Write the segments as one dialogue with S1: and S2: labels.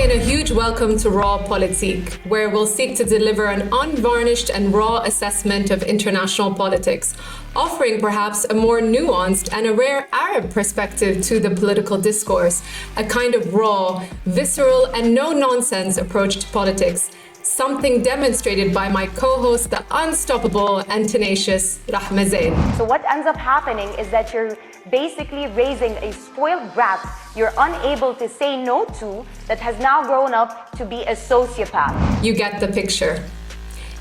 S1: again a huge welcome to Raw Politique, where we'll seek to deliver an unvarnished and raw assessment of international politics, offering perhaps a more nuanced and a rare Arab perspective to the political discourse, a kind of raw, visceral, and no-nonsense approach to politics, something demonstrated by my co-host, the unstoppable and tenacious Rahma Zain.
S2: So what ends up happening is that you're basically raising a spoiled brat you're unable to say no to, that has now grown up to be a sociopath.
S1: You get the picture.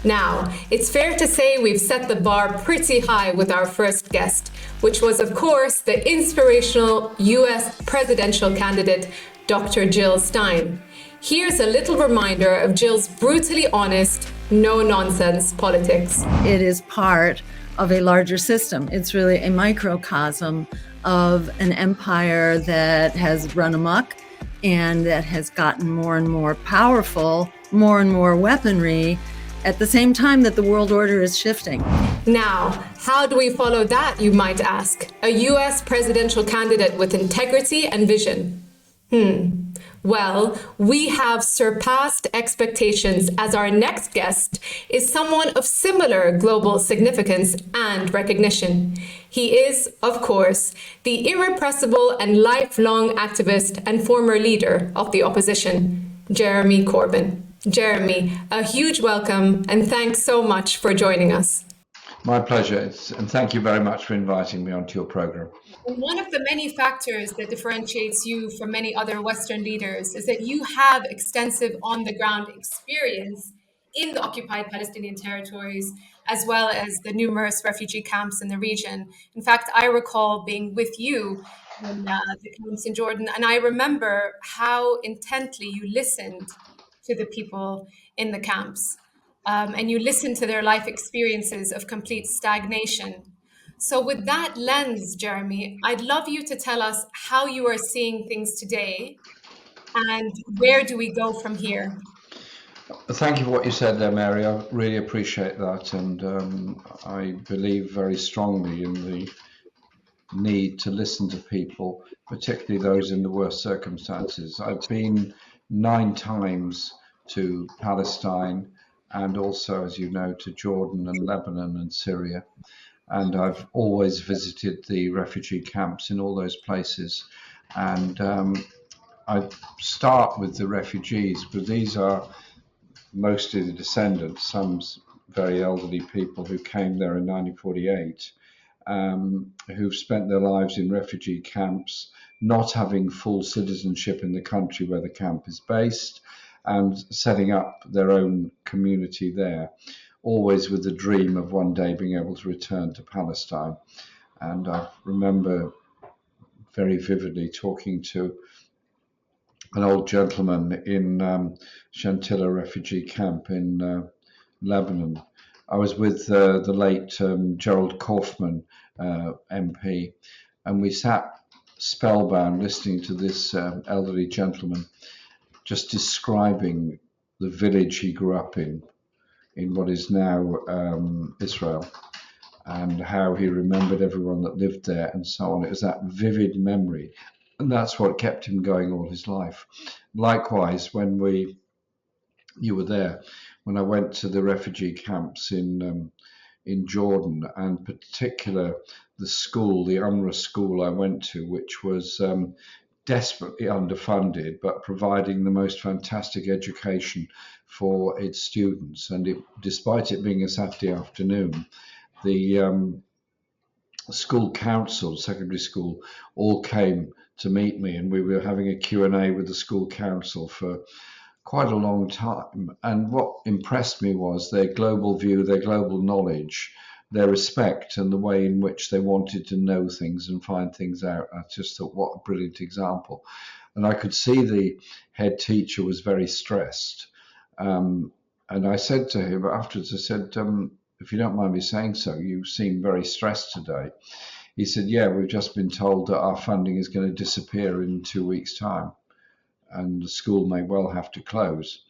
S1: Now, it's fair to say we've set the bar pretty high with our first guest, which was, of course, the inspirational US presidential candidate, Dr. Jill Stein. Here's a little reminder of Jill's brutally honest, no-nonsense politics.
S3: It is part of a larger system. It's really a microcosm of an empire that has run amok and that has gotten more and more powerful, more and more weaponry, at the same time that the world order is shifting.
S1: Now, how do we follow that, you might ask? A US presidential candidate with integrity and vision. Well, we have surpassed expectations as our next guest is someone of similar global significance and recognition. He is, of course, the irrepressible and lifelong activist and former leader of the opposition, Jeremy Corbyn. Jeremy, a huge welcome and thanks so much for joining us.
S4: My pleasure, and thank you very much for inviting me onto your program.
S1: One of the many factors that differentiates you from many other Western leaders is that you have extensive on-the-ground experience in the occupied Palestinian territories, as well as the numerous refugee camps in the region. In fact, I recall being with you in the camps in Jordan, and I remember how intently you listened to the people in the camps. And you listen to their life experiences of complete stagnation. So with that lens, Jeremy, I'd love you to tell us how you are seeing things today and where do we go from here?
S4: Thank you for what you said there, Mary. I really appreciate that. And I believe very strongly in the need to listen to people, particularly those in the worst circumstances. I've been 9 times to Palestine, and also, as you know, to Jordan and Lebanon and Syria. And I've always visited the refugee camps in all those places. And I start with the refugees, but these are mostly the descendants, some very elderly people who came there in 1948, who've spent their lives in refugee camps, not having full citizenship in the country where the camp is based, and setting up their own community there, always with the dream of one day being able to return to Palestine. And I remember very vividly talking to an old gentleman in Shatila refugee camp in Lebanon. I was with the late Gerald Kaufman, MP, and we sat spellbound listening to this elderly gentleman just describing the village he grew up in what is now Israel, and how he remembered everyone that lived there and so on. It was that vivid memory, and that's what kept him going all his life. Likewise, when you were there, when I went to the refugee camps in Jordan, and particular the school, the UNRWA school I went to, which was desperately underfunded, but providing the most fantastic education for its students. And despite it being a Saturday afternoon, the school council, secondary school, all came to meet me, and we were having a Q&A with the school council for quite a long time. And what impressed me was their global view, their global knowledge, their respect, and the way in which they wanted to know things and find things out. I just thought, what a brilliant example. And I could see the head teacher was very stressed. And I said to him afterwards, I said, if you don't mind me saying so, you seem very stressed today. He said, yeah, we've just been told that our funding is going to disappear in 2 weeks' time, and the school may well have to close.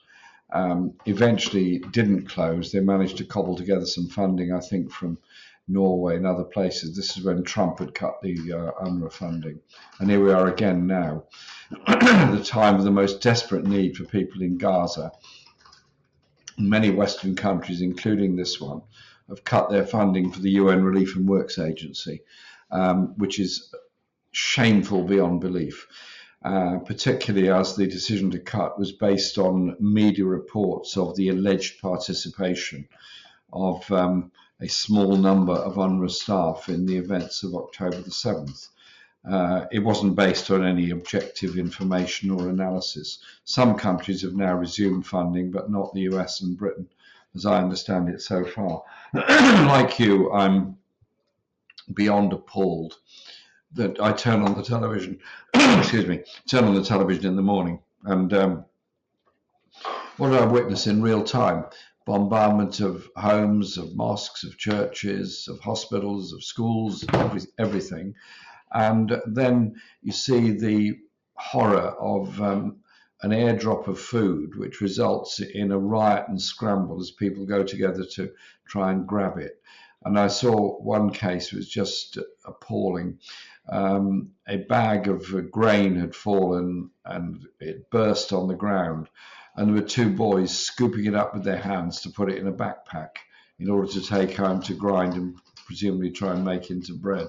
S4: Eventually it didn't close. They managed to cobble together some funding, I think, from Norway and other places. This is when Trump had cut the UNRWA funding. And here we are again now. the time of the most desperate need for people in Gaza. Many Western countries, including this one, have cut their funding for the UN Relief and Works Agency, which is shameful beyond belief, particularly as the decision to cut was based on media reports of the alleged participation of a small number of UNRWA staff in the events of October the 7th. It wasn't based on any objective information or analysis. Some countries have now resumed funding, but not the US and Britain, as I understand it so far. Like you, I'm beyond appalled that I turn on the television, turn on the television in the morning, and what do I witness in real time? Bombardment of homes, of mosques, of churches, of hospitals, of schools, everything. And then you see the horror of an airdrop of food, which results in a riot and scramble as people go together to try and grab it. And I saw one case was just appalling. A bag of grain had fallen and it burst on the ground. And there were two boys scooping it up with their hands to put it in a backpack in order to take home to grind and presumably try and make into bread.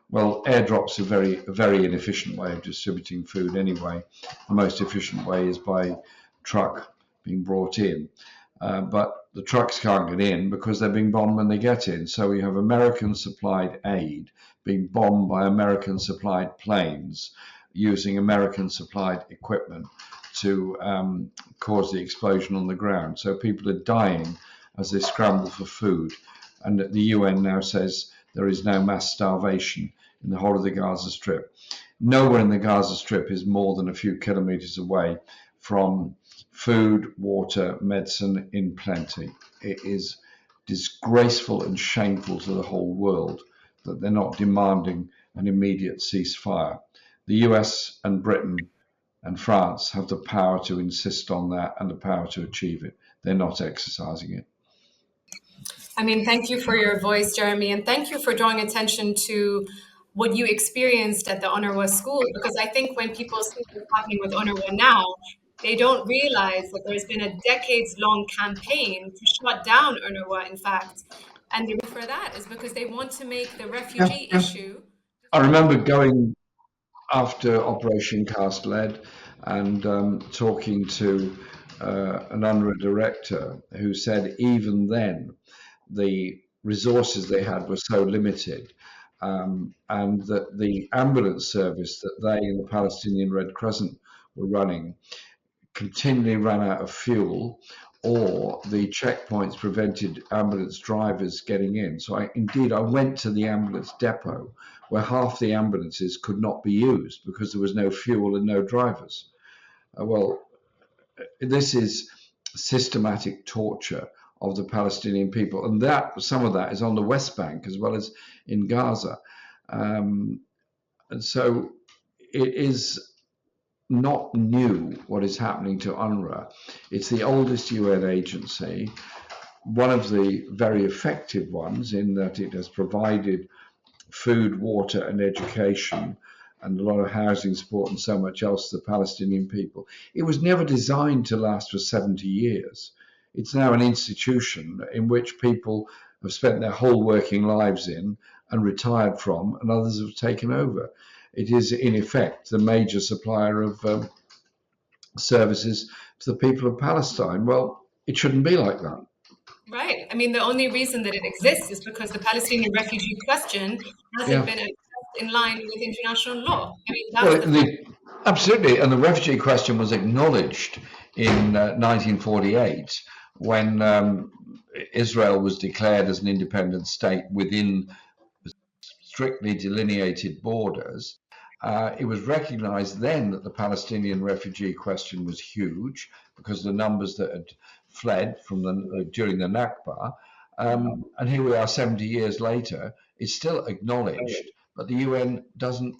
S4: Well, airdrops are a very inefficient way of distributing food anyway. The most efficient way is by truck being brought in. But the trucks can't get in because they're being bombed when they get in. So we have American-supplied aid being bombed by American-supplied planes using American-supplied equipment to cause the explosion on the ground. So people are dying as they scramble for food. And the UN now says there is no mass starvation in the whole of the Gaza Strip. Nowhere in the Gaza Strip is more than a few kilometers away from food, water, medicine in plenty. It is disgraceful and shameful to the whole world that they're not demanding an immediate ceasefire. The US and Britain and France have the power to insist on that and the power to achieve it. They're not exercising it.
S1: I mean, thank you for your voice, Jeremy, and thank you for drawing attention to what you experienced at the UNRWA school, because I think when people see what's happening with UNRWA now, they don't realize that there's been a decades-long campaign to shut down UNRWA, in fact. And the reason for that is because they want to make the refugee issue.
S4: I remember going after Operation Cast Lead and talking to an UNRWA director who said even then the resources they had were so limited, and that the ambulance service that they and the Palestinian Red Crescent were running continually ran out of fuel, or the checkpoints prevented ambulance drivers getting in. So I went to the ambulance depot where half the ambulances could not be used because there was no fuel and no drivers. This is systematic torture of the Palestinian people, and that some of that is on the West Bank as well as in Gaza, and so it is not new what is happening to UNRWA. It's the oldest UN agency, one of the very effective ones in that it has provided food, water, and education, and a lot of housing support and so much else to the Palestinian people. It was never designed to last for 70 years. It's now an institution in which people have spent their whole working lives in and retired from, and others have taken over. It is, in effect, the major supplier of services to the people of Palestine. Well, it shouldn't be like that.
S1: Right. I mean, the only reason that it exists is because the Palestinian refugee question hasn't been in line with international law. I mean,
S4: absolutely. And the refugee question was acknowledged in 1948 when Israel was declared as an independent state within strictly delineated borders. It was recognized then that the Palestinian refugee question was huge because of the numbers that had fled from during the Nakba. And here we are 70 years later, it's still acknowledged, but the UN doesn't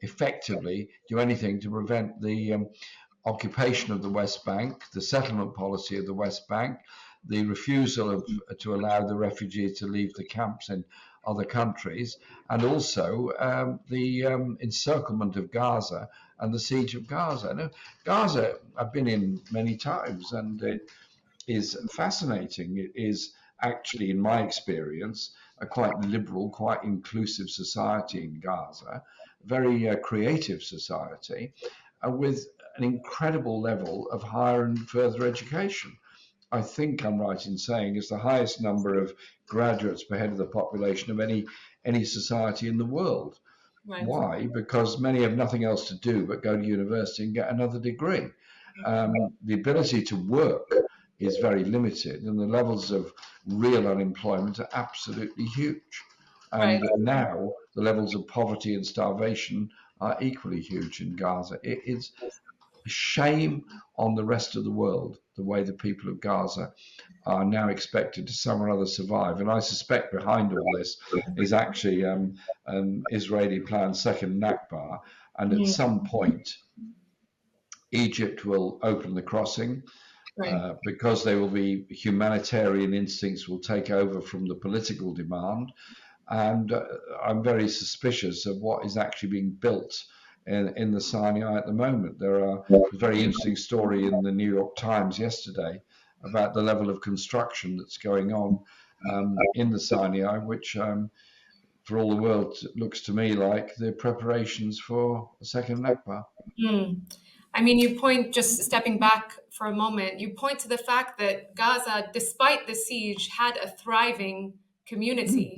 S4: effectively do anything to prevent the occupation of the West Bank, the settlement policy of the West Bank, the refusal to allow the refugees to leave the camps in other countries, and also the encirclement of Gaza and the siege of Gaza. Now, Gaza, I've been in many times, and it is fascinating. It is actually, in my experience, a quite liberal, quite inclusive society in Gaza, very creative society, with an incredible level of higher and further education. I think I'm right in saying it's the highest number of graduates per head of the population of any society in the world.
S1: Right.
S4: Why? Because many have nothing else to do but go to university and get another degree. The ability to work is very limited, and the levels of real unemployment are absolutely huge. And
S1: Right.
S4: now the levels of poverty and starvation are equally huge in Gaza. It is a shame on the rest of the world, the way the people of Gaza are now expected to somehow or other survive. And I suspect behind all this is actually an Israeli planned second Nakba. And at some point, Egypt will open the crossing.
S1: Right.
S4: Because there will be humanitarian instincts will take over from the political demand. And I'm very suspicious of what is actually being built in the Sinai at the moment. There are a very interesting story in the New York Times yesterday about the level of construction that's going on in the Sinai, which for all the world looks to me like the preparations for a second Nakba.
S1: I mean, you point, just stepping back for a moment, you point to the fact that Gaza, despite the siege, had a thriving community.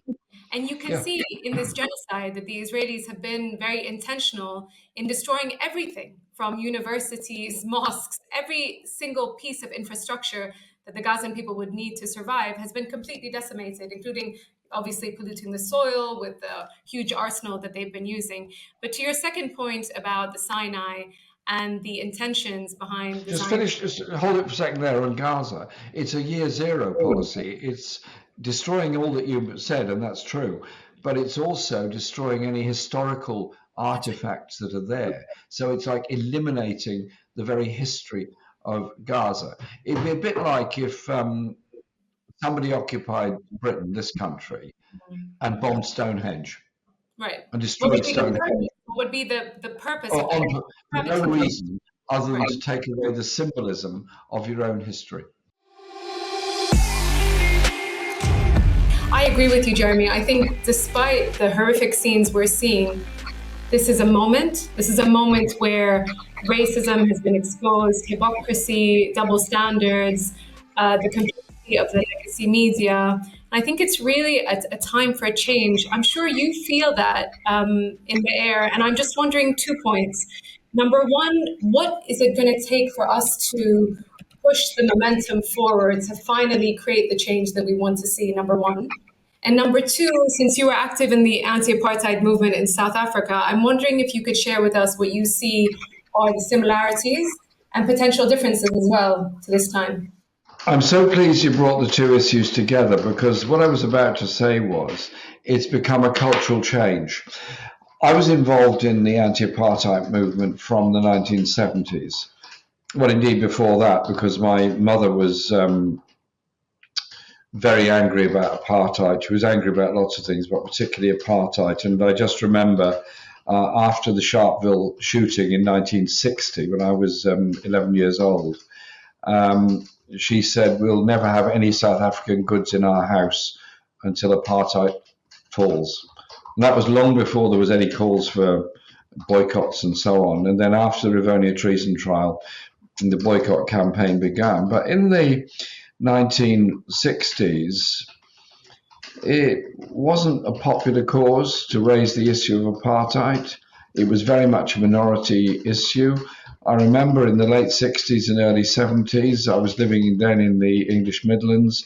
S1: And you can see in this genocide that the Israelis have been very intentional in destroying everything from universities, mosques, every single piece of infrastructure that the Gazan people would need to survive has been completely decimated, including obviously polluting the soil with the huge arsenal that they've been using. But to your second point about the Sinai and the intentions behind the
S4: Just
S1: Sinai.
S4: finish, just hold it for a second there on Gaza. It's a year zero policy. It's destroying all that you said, and that's true, but it's also destroying any historical artifacts that are there. So it's like eliminating the very history of Gaza. It'd be a bit like if somebody occupied Britain, this country, and bombed Stonehenge
S1: Right.
S4: and
S1: What would
S4: destroyed
S1: be the purpose?
S4: Stonehenge
S1: What would be the purpose of
S4: for no
S1: that?
S4: reason other than
S1: Right.
S4: to take away the symbolism of your own history.
S1: I agree with you, Jeremy. I think despite the horrific scenes we're seeing, this is a moment. This is a moment where racism has been exposed, hypocrisy, double standards, the complicity of the legacy media. I think it's really a time for a change. I'm sure you feel that in the air. And I'm just wondering 2 points. Number one, what is it going to take for us to push the momentum forward to finally create the change that we want to see, number one? And number two, since you were active in the anti-apartheid movement in South Africa, I'm wondering if you could share with us what you see are the similarities and potential differences as well to this time.
S4: I'm so pleased you brought the two issues together, because what I was about to say was it's become a cultural change. I was involved in the anti-apartheid movement from the 1970s. Well, indeed, before that, because my mother was very angry about apartheid. She was angry about lots of things, but particularly apartheid. And I just remember after the Sharpeville shooting in 1960, when I was 11 years old, she said, "We'll never have any South African goods in our house until apartheid falls." And that was long before there was any calls for boycotts and so on. And then after the Rivonia treason trial, the boycott campaign began. But in the 1960s, it wasn't a popular cause to raise the issue of apartheid. It was very much a minority issue. I remember in the late 60s and early 70s, I was living then in the English Midlands.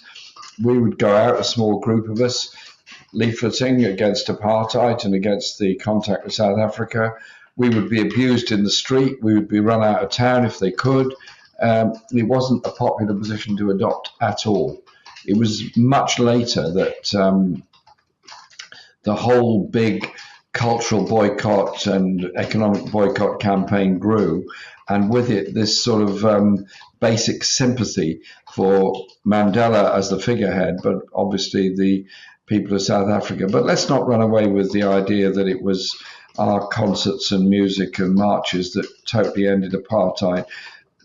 S4: We would go out, a small group of us, leafleting against apartheid and against the contact with South Africa. We would be abused in the street. We would be run out of town if they could. It wasn't a popular position to adopt at all. It was much later that the whole big cultural boycott and economic boycott campaign grew, and with it this sort of basic sympathy for Mandela as the figurehead, but obviously the people of South Africa. But let's not run away with the idea that it was our concerts and music and marches that totally ended apartheid.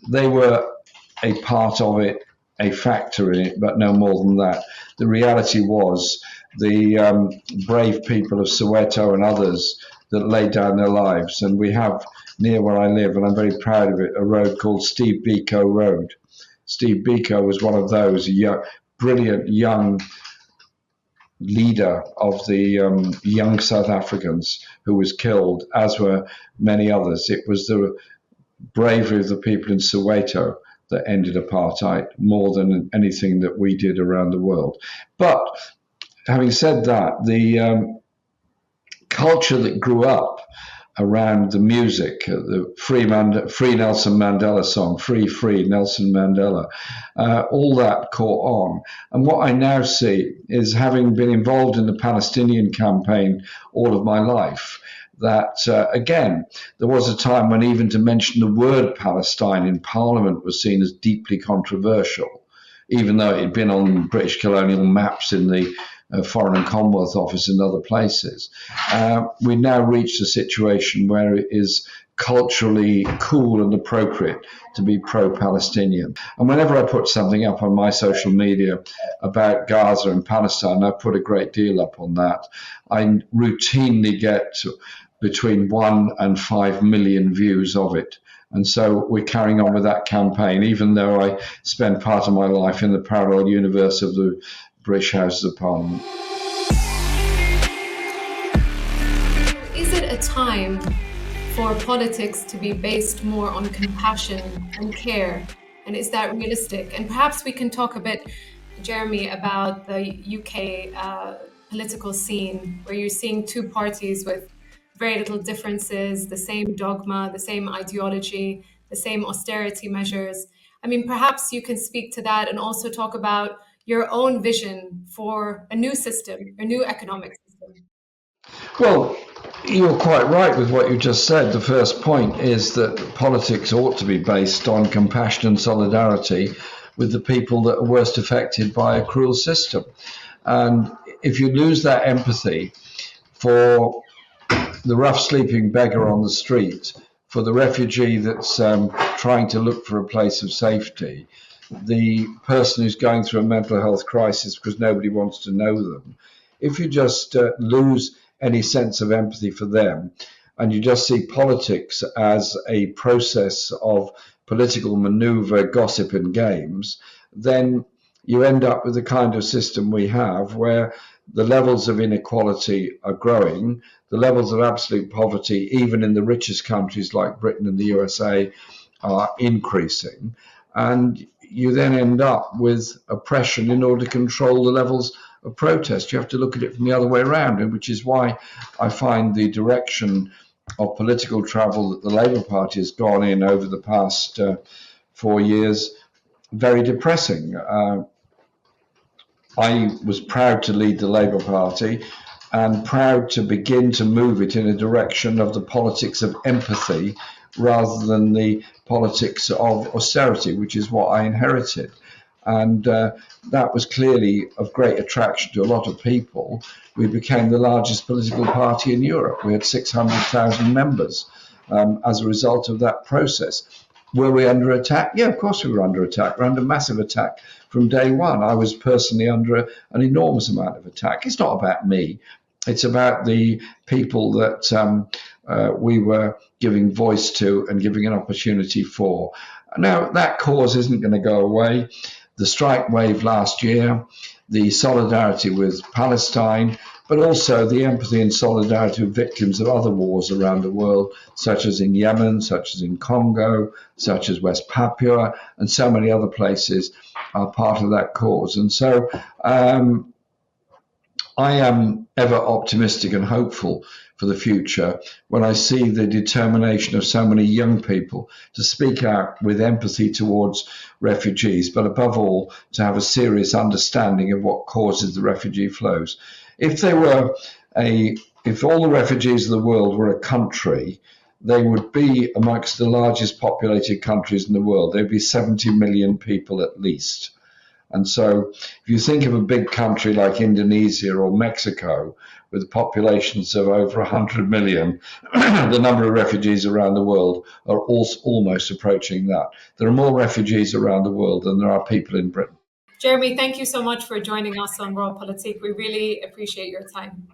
S4: They were a part of it, a factor in it, but no more than that. The reality was the brave people of Soweto and others that laid down their lives. And we have near where I live, and I'm very proud of it, a road called Steve Biko Road. Steve Biko was one of those brilliant young leader of the young South Africans who was killed, as were many others. It was the bravery of the people in Soweto that ended apartheid more than anything that we did around the world. But having said that, the culture that grew up around the music, the Free Nelson Mandela song, Free Nelson Mandela, all that caught on. And what I now see is, having been involved in the Palestinian campaign all of my life, that, again, there was a time when even to mention the word Palestine in Parliament was seen as deeply controversial, even though it had been on British colonial maps in the Foreign and Commonwealth Office and other places. We now reached a situation where it is culturally cool and appropriate to be pro-Palestinian. And whenever I put something up on my social media about Gaza and Palestine, I put a great deal up on that. I routinely get between 1 and 5 million views of it. And so we're carrying on with that campaign, even though I spend part of my life in the parallel universe of the British Houses of Parliament.
S1: Is it a time for politics to be based more on compassion and care? And is that realistic? And perhaps we can talk a bit, Jeremy, about the UK political scene, where you're seeing two parties with very little differences, the same dogma, the same ideology, the same austerity measures. I mean, perhaps you can speak to that and also talk about your own vision for a new system, a new economic system.
S4: Well, you're quite right with what you just said. The first point is that politics ought to be based on compassion and solidarity with the people that are worst affected by a cruel system. And if you lose that empathy for the rough sleeping beggar on the street, for the refugee that's trying to look for a place of safety, the person who's going through a mental health crisis because nobody wants to know them, if you just lose any sense of empathy for them, and you just see politics as a process of political maneuver, gossip and games, then you end up with the kind of system we have, where the levels of inequality are growing, the levels of absolute poverty, even in the richest countries like Britain and the USA, are increasing. And you then end up with oppression in order to control the levels of protest. You have to look at it from the other way around, and which is why I find the direction of political travel that the Labour Party has gone in over the past 4 years very depressing. I was proud to lead the Labour Party and proud to begin to move it in a direction of the politics of empathy rather than the politics of austerity, which is what I inherited. And that was clearly of great attraction to a lot of people. We became the largest political party in Europe. We had 600,000 members as a result of that process. Were we under attack? Yeah, of course we were under attack. We were under massive attack from day one. I was personally under an enormous amount of attack. It's not about me. It's about the people that we were giving voice to and giving an opportunity for. Now, that cause isn't going to go away. The strike wave last year, the solidarity with Palestine, but also the empathy and solidarity with victims of other wars around the world, such as in Yemen, such as in Congo, such as West Papua, and so many other places are part of that cause. And so I am ever optimistic and hopeful for the future when I see the determination of so many young people to speak out with empathy towards refugees, but above all, to have a serious understanding of what causes the refugee flows. If all the refugees of the world were a country, they would be amongst the largest populated countries in the world. There'd be 70 million people at least. And so if you think of a big country like Indonesia or Mexico, with populations of over 100 million, the number of refugees around the world are also almost approaching that. There are more refugees around the world than there are people in Britain.
S1: Jeremy, thank you so much for joining us on Raw Politik. We really appreciate your time.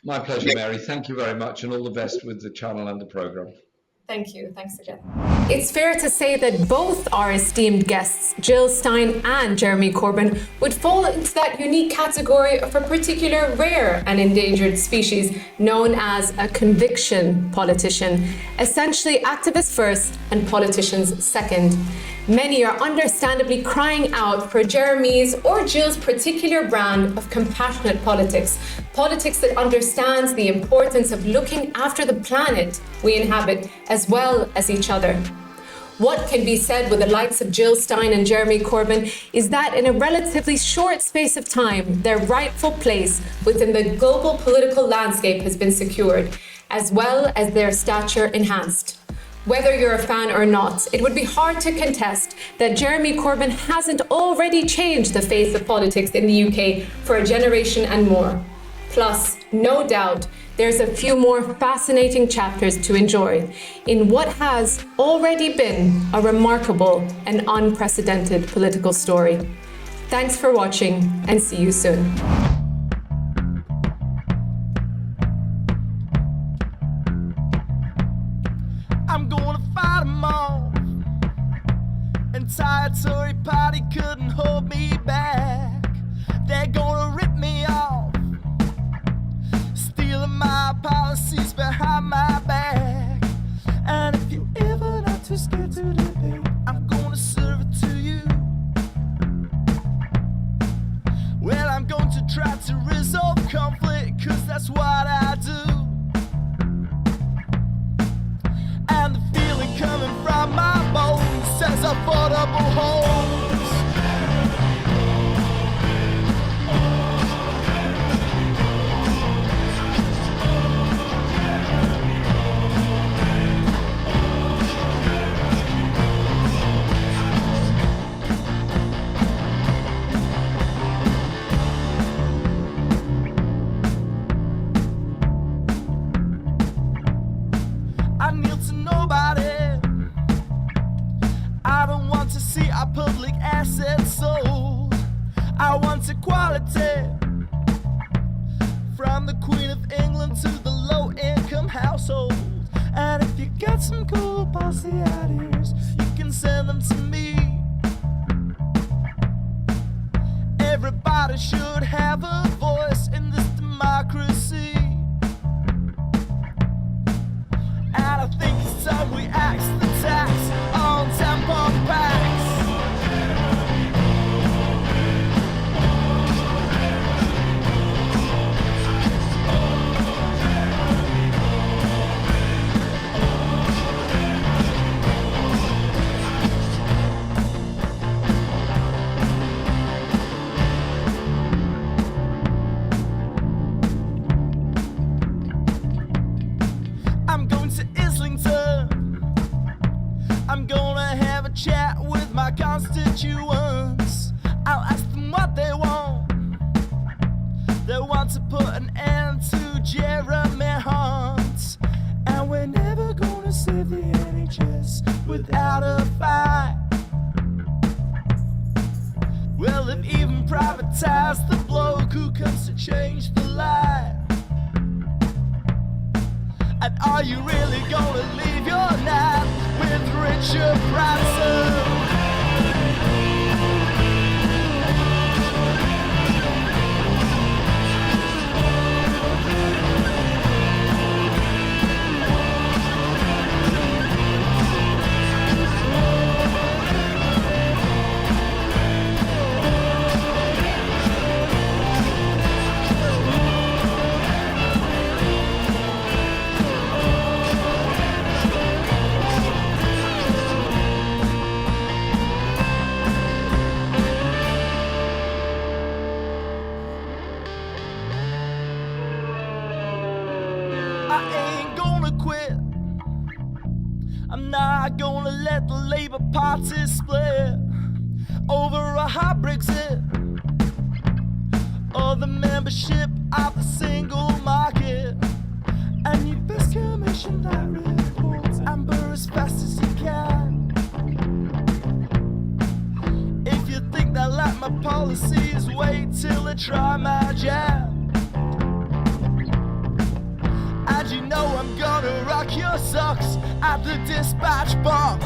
S4: My pleasure, Mary. Thank you very much, and all the best with the channel and the programme.
S1: Thank you. Thanks again. It's fair to say that both our esteemed guests, Jill Stein and Jeremy Corbyn, would fall into that unique category of a particular rare and endangered species known as a conviction politician, essentially activists first and politicians second. Many are understandably crying out for Jeremy's or Jill's particular brand of compassionate politics, politics that understands the importance of looking after the planet we inhabit as well as each other. What can be said with the likes of Jill Stein and Jeremy Corbyn is that in a relatively short space of time, their rightful place within the global political landscape has been secured, as well as their stature enhanced. Whether you're a fan or not, it would be hard to contest that Jeremy Corbyn hasn't already changed the face of politics in the UK for a generation and more. Plus, no doubt, there's a few more fascinating chapters to enjoy in what has already been a remarkable and unprecedented political story. Thanks for watching, and see you soon.
S5: I'm gonna fight them all. Entire Tory party couldn't hold me back. They're gonna rip me off, stealing my policies behind my back. And if you ever not too scared to debate, I'm gonna serve it to you. Well, I'm going to try to resolve conflict, 'cause that's what I do. And the feeling coming from my bones says affordable homes. I kneel to nobody. I don't want to see our public assets sold. I want equality, from the Queen of England to the low-income household. And if you got some cool policy ideas, you can send them to me. Everybody should have a voice in this democracy. And I think it's time we axe the tax on tampon packs. I'm going to Islington. I'm gonna have a chat with my constituents. I'll ask them what they want. They want to put an end to Jeremy Hunt. And we're never gonna save the NHS without a fight. Well, they've even privatized the bloke who comes to change the light. And are you really gonna leave your nap with Richard Branson? I ain't gonna quit. I'm not gonna let the Labour Party split. over a hard Brexit or the membership of the single market. And you best commission that report, Amber, as fast as you can. If you think they like my policies, wait till they try my jam. And you know I'm gonna rock your socks at the dispatch box.